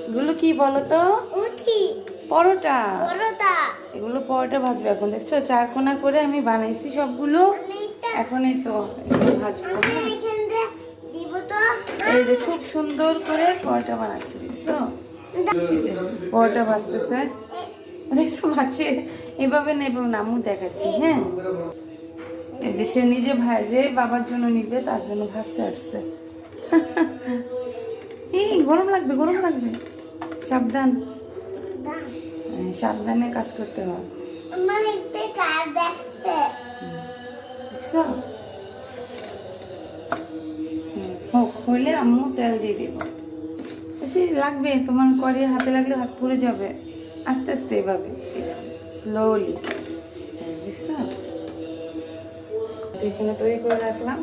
এগুলো কি বলো তো? উঠি পরোটা। পরোটা। এগুলো পরোটা ভাজবো এখন, দেখছো চারকোনা করে আমি বানাইছি সবগুলো। এখন এই তো এগুলো ভাজবো। আমি এখানে দিব তো। এই যে খুব সুন্দর করে পরোটা বানাচ্ছি, দেখছো? এই যে পরোটা ভাজতেছে, দেখছো ভাজছে এভাবে না, এভাবে না, আমি দেখাচ্ছি। হ্যাঁ, এই যে সে নিজে ভাজে বাবার জন্য নিবে, তার জন্য ভাজতে আসছে। এই গরম লাগবে, গরম লাগবে, সাবধান। সাবধানে কাজ করতে হয়, আমার একটা কার দেখছে। দেখছো? হোক, হইলে আম্মু তেল দিয়ে দিব। বেশি লাগবে তোমার, করে হাতে লাগলে হাত পুড়ে যাবে। আস্তে আস্তে এভাবে স্লোলি, দেখছো? তো এখানে তৈরি করে রাখলাম।